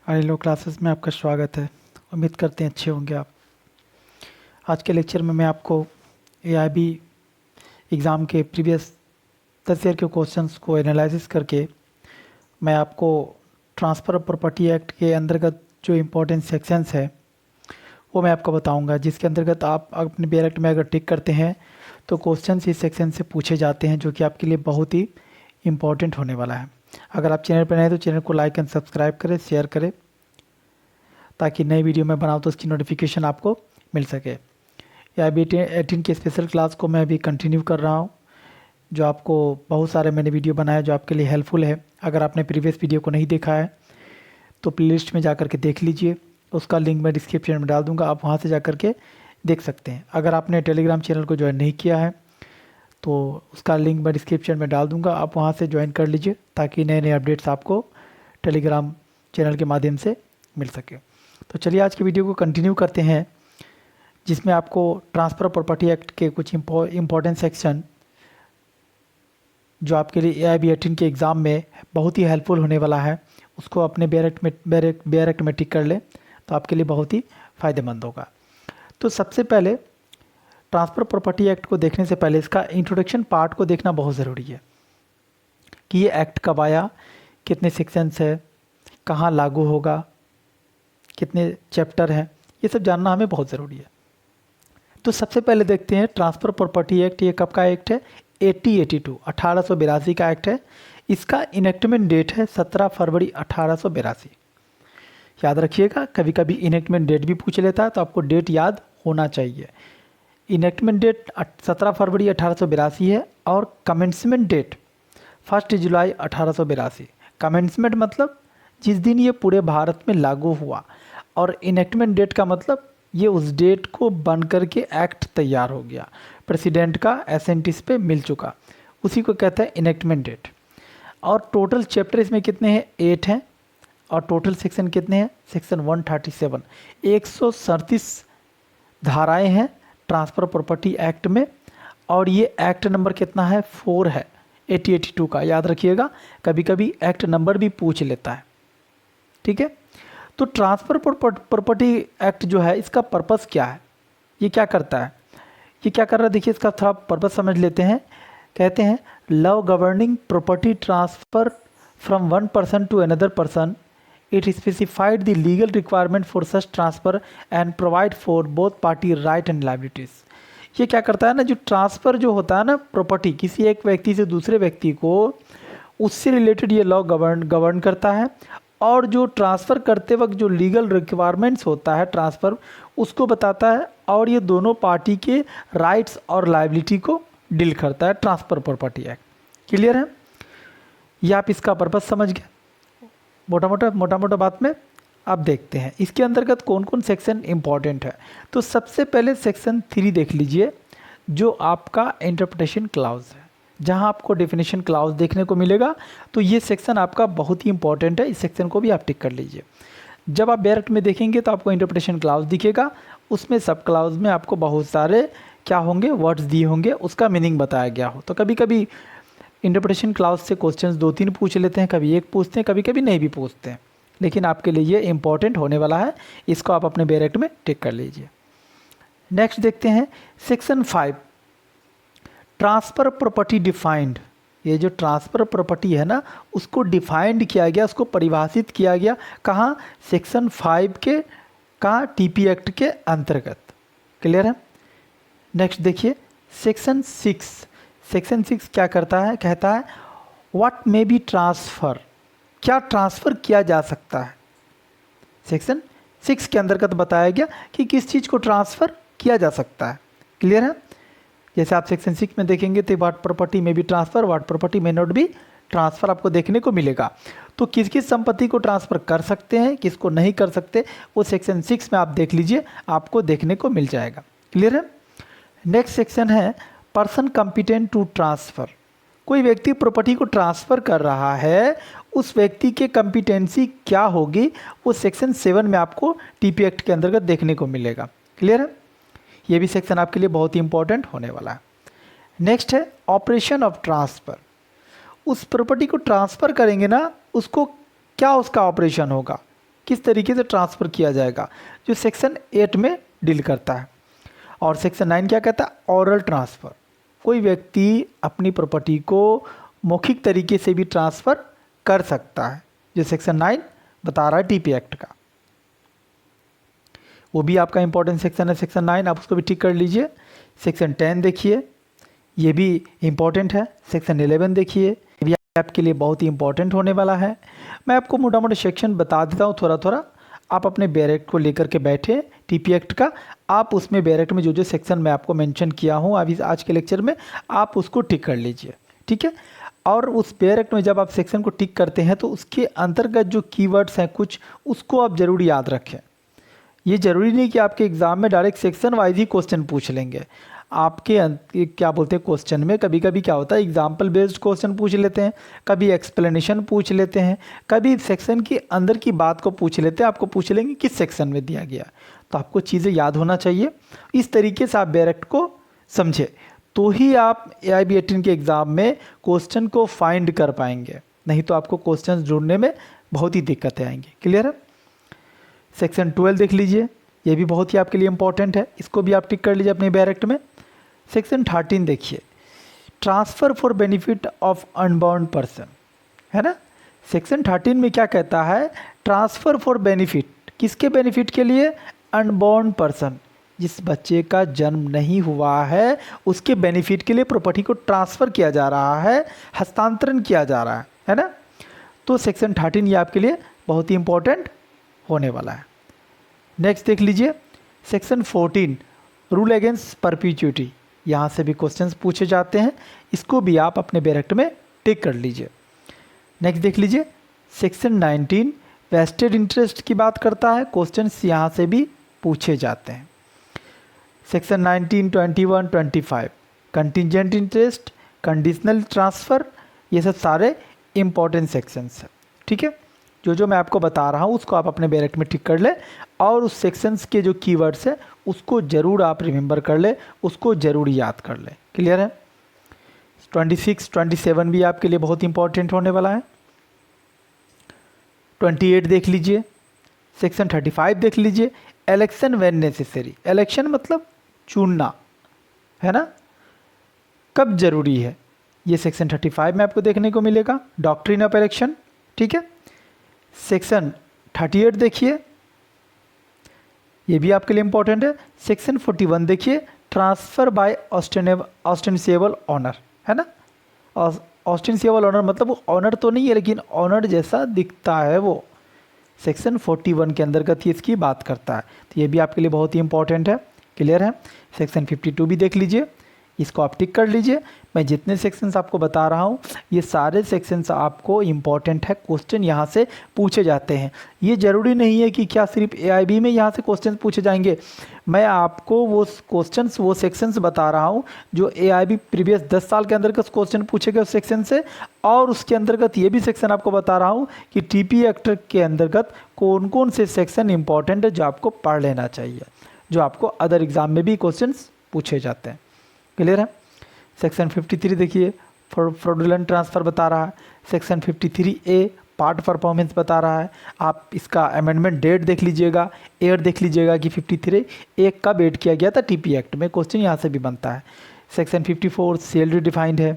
Hello classes में आपका स्वागत है। उम्मीद करते हैं अच्छे होंगे आप। आज के लेक्चर में मैं आपको एआईबी एग्ज़ाम के प्रीवियस 10 ईयर के क्वेश्चंस को एनालिसिस करके मैं आपको ट्रांसफ़र ऑफ प्रॉपर्टी एक्ट के अंतर्गत जो इम्पोर्टेंट सेक्शंस है वो मैं आपको बताऊंगा, जिसके अंतर्गत आप अपने बैलेट में अगर टिक करते हैं तो क्वेश्चंस इस सेक्शन से पूछे जाते हैं, जो कि आपके लिए बहुत ही इम्पोर्टेंट होने वाला है। अगर आप चैनल पर नए हैं तो चैनल को लाइक एंड सब्सक्राइब करें, शेयर करें, ताकि नई वीडियो मैं बनाऊँ तो उसकी नोटिफिकेशन आपको मिल सके। या अभी 18 की स्पेशल क्लास को मैं अभी कंटिन्यू कर रहा हूँ, जो आपको बहुत सारे मैंने वीडियो बनाया जो आपके लिए हेल्पफुल है। अगर आपने प्रीवियस वीडियो को नहीं देखा है तो प्लेलिस्ट में जा कर के देख लीजिए, उसका लिंक मैं डिस्क्रिप्शन में डाल दूँगा, आप वहाँ से जा कर के देख सकते हैं। अगर आपने टेलीग्राम चैनल को ज्वाइन नहीं किया है तो उसका लिंक मैं डिस्क्रिप्शन में डाल दूँगा, आप वहाँ से ज्वाइन कर लीजिए ताकि नए नए अपडेट्स आपको टेलीग्राम चैनल के माध्यम से मिल सके। तो चलिए आज की वीडियो को कंटिन्यू करते हैं, जिसमें आपको ट्रांसफ़र प्रॉपर्टी एक्ट के कुछ इम्पोर्टेंट सेक्शन जो आपके लिए एआईबी 18 के एग्ज़ाम में बहुत ही हेल्पफुल होने वाला है, उसको अपने बैरेक्ट में टिक कर लें तो आपके लिए बहुत ही फ़ायदेमंद होगा। तो सबसे पहले ट्रांसफ़र प्रॉपर्टी एक्ट को देखने से पहले इसका इंट्रोडक्शन पार्ट को देखना बहुत ज़रूरी है कि ये एक्ट कब आया, कितने सेक्शंस है, कहाँ लागू होगा, कितने चैप्टर हैं, ये सब जानना हमें बहुत ज़रूरी है। तो सबसे पहले देखते हैं ट्रांसफ़र प्रॉपर्टी एक्ट। ये कब का एक्ट है? 1882 का एक्ट है। इसका इनेक्टमेंट डेट है 17 फरवरी 1882। याद रखिएगा, कभी कभी इनेक्टमेंट डेट भी पूछ लेता है तो आपको डेट याद होना चाहिए। इनेक्टमेंट डेट 17 फरवरी 1882 है और कमेंसमेंट डेट 1 जुलाई 1882। कमेंसमेंट मतलब जिस दिन ये पूरे भारत में लागू हुआ, और इनेक्टमेंट डेट का मतलब ये उस डेट को बन करके एक्ट तैयार हो गया, प्रेसिडेंट का एसेंट इस पे मिल चुका, उसी को कहते हैं इनेक्टमेंट डेट। और टोटल चैप्टर इसमें कितने हैं? 8 हैं। और टोटल सेक्शन कितने हैं? सेक्शन 137। 137 धाराएं हैं ट्रांसफ़र प्रॉपर्टी एक्ट में, और ये एक्ट नंबर कितना है? 4 है 1882 का। याद रखिएगा, कभी कभी एक्ट नंबर भी पूछ लेता है, ठीक है। तो ट्रांसफ़र प्रॉपर्टी एक्ट जो है, इसका पर्पस क्या है, ये क्या करता है, ये क्या कर रहा है, देखिए इसका थोड़ा पर्पस समझ लेते हैं। कहते हैं law governing property transfer from one person to another person, it specified the legal requirement for such transfer and provide for both party right and liabilities. ये क्या करता है ना, जो ट्रांसफ़र जो होता है ना प्रॉपर्टी किसी एक व्यक्ति से दूसरे व्यक्ति को, उससे रिलेटेड ये लॉ गवर्न करता है। और जो ट्रांसफ़र करते वक्त जो लीगल रिक्वायरमेंट्स होता है ट्रांसफ़र, उसको बताता है, और ये दोनों पार्टी के राइट्स और लायबिलिटी को डील करता है ट्रांसफ़र प्रॉपर्टी एक्ट। क्लियर है? ये आप इसका पर्पस समझ गए मोटा मोटा बात में। अब देखते हैं इसके अंतर्गत कौन कौन सेक्शन इंपॉर्टेंट है। तो सबसे पहले सेक्शन 3 देख लीजिए, जो आपका इंटरप्रिटेशन क्लाउज है, जहां आपको डेफिनेशन क्लाउज देखने को मिलेगा। तो ये सेक्शन आपका बहुत ही इंपॉर्टेंट है, इस सेक्शन को भी आप टिक कर लीजिए। जब आप डायरेक्ट में देखेंगे तो आपको इंटरप्रिटेशन क्लाउज दिखेगा, उसमें सब क्लाउज में आपको बहुत सारे क्या होंगे, वर्ड्स दिए होंगे, उसका मीनिंग बताया गया हो। तो कभी कभी इंटरप्रिटेशन क्लाउज से क्वेश्चंस 2-3 पूछ लेते हैं, कभी एक पूछते हैं, कभी कभी नहीं भी पूछते हैं, लेकिन आपके लिए ये इंपॉर्टेंट होने वाला है, इसको आप अपने डायरेक्ट में टिक कर लीजिए। नेक्स्ट देखते हैं सेक्शन 5, ट्रांसफ़र प्रॉपर्टी डिफाइंड। ये जो ट्रांसफ़र प्रॉपर्टी है ना, उसको डिफाइंड किया गया, उसको परिभाषित किया गया, कहाँ? सेक्शन 5 के, कहाँ? टीपी एक्ट के अंतर्गत। क्लियर है? नेक्स्ट देखिए सेक्शन 6। सेक्शन 6 क्या करता है? कहता है व्हाट मे बी ट्रांसफ़र, क्या ट्रांसफ़र किया जा सकता है। सेक्शन 6 के अंतर्गत बताया गया कि किस चीज़ को ट्रांसफ़र किया जा सकता है। क्लियर है? जैसे आप सेक्शन 6 में देखेंगे तो व्हाट प्रॉपर्टी में भी ट्रांसफ़र, व्हाट प्रॉपर्टी में नॉट भी ट्रांसफ़र आपको देखने को मिलेगा। तो किस किस संपत्ति को ट्रांसफ़र कर सकते हैं, किसको नहीं कर सकते, वो सेक्शन 6 में आप देख लीजिए, आपको देखने को मिल जाएगा। क्लियर है? नेक्स्ट सेक्शन है पर्सन कॉम्पिटेंट टू ट्रांसफ़र। कोई व्यक्ति प्रॉपर्टी को ट्रांसफ़र कर रहा है, उस व्यक्ति के कॉम्पिटेंसी क्या होगी, वो सेक्शन 7 में आपको टीपी एक्ट के अंतर्गत देखने को मिलेगा। क्लियर है? ये भी सेक्शन आपके लिए बहुत ही इंपॉर्टेंट होने वाला है। नेक्स्ट है ऑपरेशन ऑफ ट्रांसफ़र। उस प्रॉपर्टी को ट्रांसफ़र करेंगे ना, उसको क्या उसका ऑपरेशन होगा, किस तरीके से ट्रांसफ़र किया जाएगा, जो सेक्शन 8 में डील करता है। और सेक्शन 9 क्या कहता है, ऑरल ट्रांसफ़र। कोई व्यक्ति अपनी प्रॉपर्टी को मौखिक तरीके से भी ट्रांसफ़र कर सकता है, जो सेक्शन 9 बता रहा है टीपी एक्ट का। वो भी आपका इंपॉर्टेंट सेक्शन है सेक्शन 9, आप उसको भी टिक कर लीजिए। सेक्शन 10 देखिए, ये भी इम्पॉर्टेंट है। सेक्शन 11 देखिए, ये भी आपके लिए बहुत ही इंपॉर्टेंट होने वाला है। मैं आपको मोटा मोटा सेक्शन बता देता हूँ थोड़ा थोड़ा, आप अपने बैरेक्ट को लेकर के बैठे टीपी एक्ट का, आप उसमें बैरेक्ट में जो जो सेक्शन मैं आपको मेंशन किया हूँ अभी आज के लेक्चर में, आप उसको टिक कर लीजिए, ठीक है। और उस बैरेक्ट में जब आप सेक्शन को टिक करते हैं तो उसके अंतर्गत जो कीवर्ड्स हैं कुछ, उसको आप ज़रूर याद रखें। ये ज़रूरी नहीं कि आपके एग्ज़ाम में डायरेक्ट सेक्शन वाइज ही क्वेश्चन पूछ लेंगे। आपके क्या बोलते हैं क्वेश्चन में कभी कभी क्या होता है, एग्जाम्पल बेस्ड क्वेश्चन पूछ लेते हैं, कभी एक्सप्लेनेशन पूछ लेते हैं, कभी सेक्शन के अंदर की बात को पूछ लेते हैं, आपको पूछ लेंगे किस सेक्शन में दिया गया। तो आपको चीज़ें याद होना चाहिए। इस तरीके से आप बैरेक्ट को समझे तो ही आप AIB 18 के एग्ज़ाम में क्वेश्चन को फाइंड कर पाएंगे, नहीं तो आपको क्वेश्चन ढूंढने में बहुत ही दिक्कतें आएंगी। क्लियर है। सेक्शन 12 देख लीजिए, ये भी बहुत ही आपके लिए इंपॉर्टेंट है, इसको भी आप टिक कर लीजिए अपने बैरेक्ट में। सेक्शन 13 देखिए, transfer for benefit of unbound person, है ना। सेक्शन 13 में क्या कहता है, ट्रांसफ़र फॉर बेनिफिट, किसके बेनिफिट के लिए, अनबाउंड पर्सन, जिस बच्चे का जन्म नहीं हुआ है उसके बेनिफिट के लिए प्रॉपर्टी को ट्रांसफ़र किया जा रहा है, हस्तांतरण किया जा रहा है ना। तो सेक्शन 13 ये आपके लिए बहुत ही इंपॉर्टेंट होने वाला है। नेक्स्ट देख लीजिए, सेक्शन 14 रूल अगेंस्ट परपीचुइटी, यहाँ से भी क्वेश्चंस पूछे जाते हैं, इसको भी आप अपने बैरेक्ट में टिक कर लीजिए। नेक्स्ट देख लीजिए, सेक्शन 19 वेस्टेड इंटरेस्ट की बात करता है, क्वेश्चंस यहाँ से भी पूछे जाते हैं। Section 19, 21, 25 contingent interest, conditional transfer, ये सब सारे इंपॉर्टेंट सेक्शंस हैं, ठीक है। जो मैं आपको बता रहा हूँ उसको आप अपने बैरेक्ट में टिक कर ले, और उस सेक्शंस के जो कीवर्ड्स हैं उसको ज़रूर आप रिमेंबर कर ले, उसको ज़रूर याद कर ले। क्लियर है। 26, 27 भी आपके लिए बहुत इंपॉर्टेंट होने वाला है। 28 देख लीजिए, सेक्शन 35 देख लीजिए, इलेक्शन व्हेन नेसेसरी, इलेक्शन मतलब चुनना, है ना, कब जरूरी है, ये सेक्शन 35 में आपको देखने को मिलेगा, डॉक्ट्रिन ऑफ इलेक्शन, ठीक है। सेक्शन 38 देखिए, ये भी आपके लिए इंपॉर्टेंट है। सेक्शन 41 देखिए, ट्रांसफ़र बाय ऑस्टेंसिएबल ऑनर, है ना। ऑस्टेंसिएबल ऑनर मतलब वो ऑनर तो नहीं है लेकिन ऑनर जैसा दिखता है, वो सेक्शन 41 के अंतर्गत ये इसकी बात करता है, तो ये भी आपके लिए बहुत ही इंपॉर्टेंट है। क्लियर है। सेक्शन 52 भी देख लीजिए, इसको आप टिक कर लीजिए। मैं जितने सेक्शंस आपको बता रहा हूँ ये सारे सेक्शंस आपको इम्पॉर्टेंट है, क्वेश्चन यहाँ से पूछे जाते हैं। ये ज़रूरी नहीं है कि क्या सिर्फ AIB में यहाँ से क्वेश्चन पूछे जाएंगे, मैं आपको वो क्वेश्चंस वो सेक्शंस बता रहा हूँ जो AIB प्रीवियस 10 साल के अंतर्गत क्वेश्चन पूछे गए उस सेक्शन से, और उसके अंतर्गत ये भी सेक्शन आपको बता रहा हूँ कि TP एक्ट के अंतर्गत कौन कौन से सेक्शन इंपॉर्टेंट है जो आपको पढ़ लेना चाहिए, जो आपको अदर एग्ज़ाम में भी क्वेश्चंस पूछे जाते हैं। क्लियर है। सेक्शन 53 देखिए, फ्रॉडुलेंट ट्रांसफ़र बता रहा है। सेक्शन 53A पार्ट परफॉर्मेंस बता रहा है। आप इसका अमेंडमेंट डेट देख लीजिएगा, ईयर देख लीजिएगा कि 53A कब ऐड किया गया था TP एक्ट में, क्वेश्चन यहाँ से भी बनता है। सेक्शन 54 सैलरी डिफाइंड है।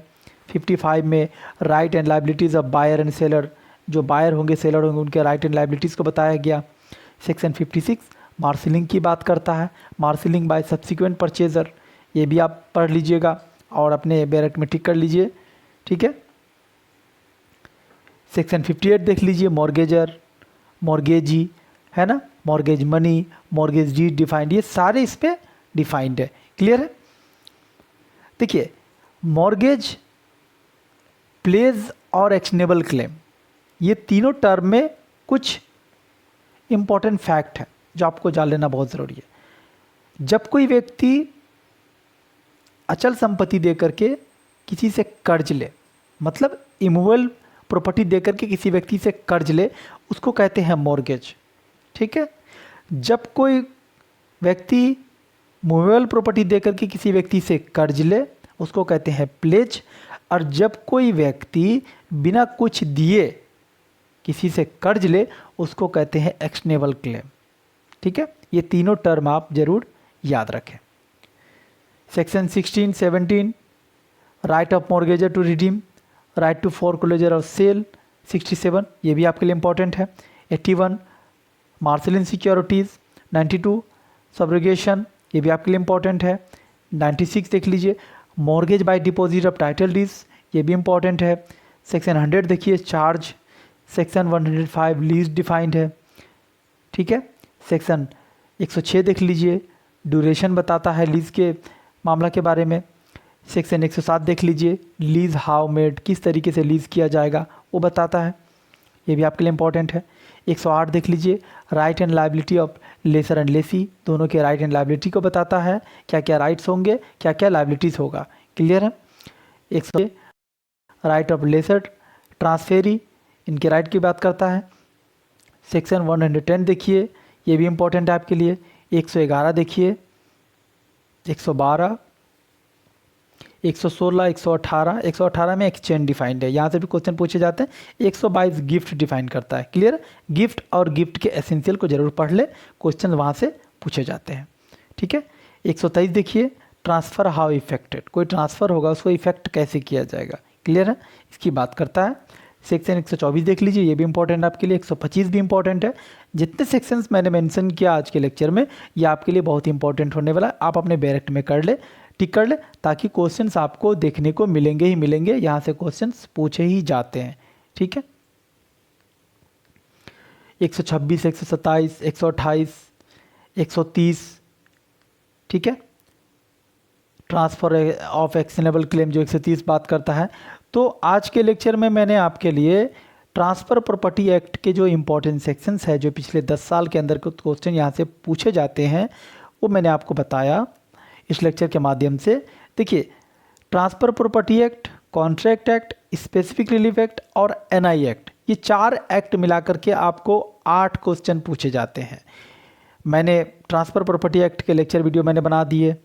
55 में right and liabilities of buyer and seller, जो बायर होंगे सेलर होंगे उनके राइट एंड लाइबिलिटीज़ को बताया गया। सेक्शन 56 मार्शलिंग की बात करता है, मार्शलिंग बाय सब्सिक्वेंट परचेजर, ये भी आप पढ़ लीजिएगा और अपने बैरेक्ट में टिक कर लीजिए, ठीक है। सेक्शन 58 देख लीजिए, मॉर्गेजर, मॉर्गेजी, है ना, mortgage money, mortgage deed defined, ये सारे इस पे डिफाइंड है। क्लियर है। देखिए, मॉर्गेज, प्लेज और एक्शनेबल क्लेम, ये तीनों टर्म में कुछ इंपॉर्टेंट फैक्ट है जो आपको जान लेना बहुत ज़रूरी है। जब कोई व्यक्ति अचल संपत्ति देकर के किसी से कर्ज ले, मतलब इमूवेबल प्रॉपर्टी देकर के किसी व्यक्ति से कर्ज ले, उसको कहते हैं मॉर्गेज, ठीक है। जब कोई व्यक्ति मूवेबल प्रॉपर्टी देकर के किसी व्यक्ति से कर्ज ले उसको कहते हैं प्लेज, और जब कोई व्यक्ति बिना कुछ दिए किसी से कर्ज ले उसको कहते हैं एक्शनेबल क्लेम। ठीक है, ये तीनों टर्म आप जरूर याद रखें। Section 16, 17 right of mortgager to redeem, right to foreclosure और सेल 67, ये भी आपके लिए इंपॉर्टेंट है। 81 मार्शलिन सिक्योरिटीज़, 92 सब्रोगेशन, ये भी आपके लिए इंपॉर्टेंट है। 96 देख लीजिए mortgage bye deposit of title deeds, ये भी इंपॉर्टेंट है। सेक्शन 100 देखिए चार्ज, सेक्शन 105 लीज डिफाइंड है। ठीक है, सेक्शन 106 देख लीजिए ड्यूरेशन बताता है लीज के मामला के बारे में। सेक्शन 107 देख लीजिए लीज हाउ मेड, किस तरीके से लीज किया जाएगा वो बताता है, ये भी आपके लिए इंपॉर्टेंट है। 108 देख लीजिए right and liability of lessor and lessee, दोनों के राइट एंड लायबिलिटी को बताता है, क्या क्या राइट्स होंगे क्या क्या लायबिलिटीज़ होगा, क्लियर है। 100 राइट ऑफ लेसर ट्रांसफेरी, इनके राइट की बात करता है। सेक्शन 110 देखिए ये भी इंपॉर्टेंट है आपके लिए। 111 देखिए, 112, 116, 118, 118 में एक्सचेंज डिफाइंड है, यहाँ से भी क्वेश्चन पूछे जाते हैं। 122 गिफ्ट डिफाइन करता है, क्लियर। गिफ्ट और गिफ्ट के एसेंशियल को जरूर पढ़ ले, क्वेश्चन वहाँ से पूछे जाते हैं। ठीक है, 123 देखिए ट्रांसफ़र हाउ इफेक्टेड, कोई ट्रांसफ़र होगा उसको इफेक्ट कैसे किया जाएगा, क्लियर है, इसकी बात करता है। सेक्शन 124 देख लीजिए ये भी इंपॉर्टेंट आपके लिए। 125 भी इंपॉर्टेंट है। जितने सेक्शंस मैंने मेंशन किया आज के लेक्चर में ये आपके लिए बहुत इंपॉर्टेंट होने वाला है, आप अपने बैरेक्ट में कर ले, टिक कर ले, ताकि क्वेश्चंस आपको देखने को मिलेंगे ही मिलेंगे, यहाँ से क्वेश्चंस पूछे ही जाते हैं। ठीक है, 126, 127, 128, 130, ठीक है, ट्रांसफ़र ऑफ एक्शनेबल क्लेम जो 130 बात करता है। तो आज के लेक्चर में मैंने आपके लिए ट्रांसफ़र प्रॉपर्टी एक्ट के जो इम्पोर्टेंट सेक्शंस है, जो पिछले 10 साल के अंदर के क्वेश्चन यहाँ से पूछे जाते हैं, वो मैंने आपको बताया इस लेक्चर के माध्यम से। देखिए transfer property act, contract act, specific relief act और एनआई एक्ट, ये 4 एक्ट मिलाकर के आपको 8 क्वेश्चन पूछे जाते हैं। मैंने ट्रांसफ़र प्रॉपर्टी एक्ट के लेक्चर वीडियो मैंने बना दिए,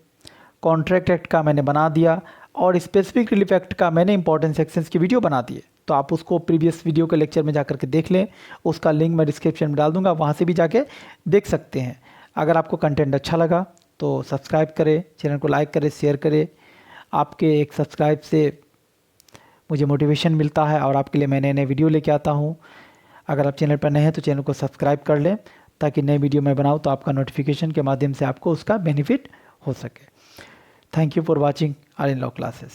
कॉन्ट्रैक्ट एक्ट का मैंने बना दिया और स्पेसिफिक रिलीफ एक्ट का मैंने इंपॉर्टेंट सेक्शंस की वीडियो बना दिए। तो आप उसको प्रीवियस वीडियो के लेक्चर में जाकर के देख लें, उसका लिंक मैं डिस्क्रिप्शन में डाल दूंगा, वहाँ से भी जाके देख सकते हैं। अगर आपको कंटेंट अच्छा लगा तो सब्सक्राइब करें, चैनल को लाइक करें, शेयर करें। आपके एक सब्सक्राइब से मुझे मोटिवेशन मिलता है और आपके लिए मैं नए नए वीडियो लेके आता हूँ। अगर आप चैनल पर नए हैं तो चैनल को सब्सक्राइब कर लें, ताकि नई वीडियो मैं बनाऊँ तो आपका नोटिफिकेशन के माध्यम से आपको उसका बेनिफिट हो सके। Thank you for watching are in law classes.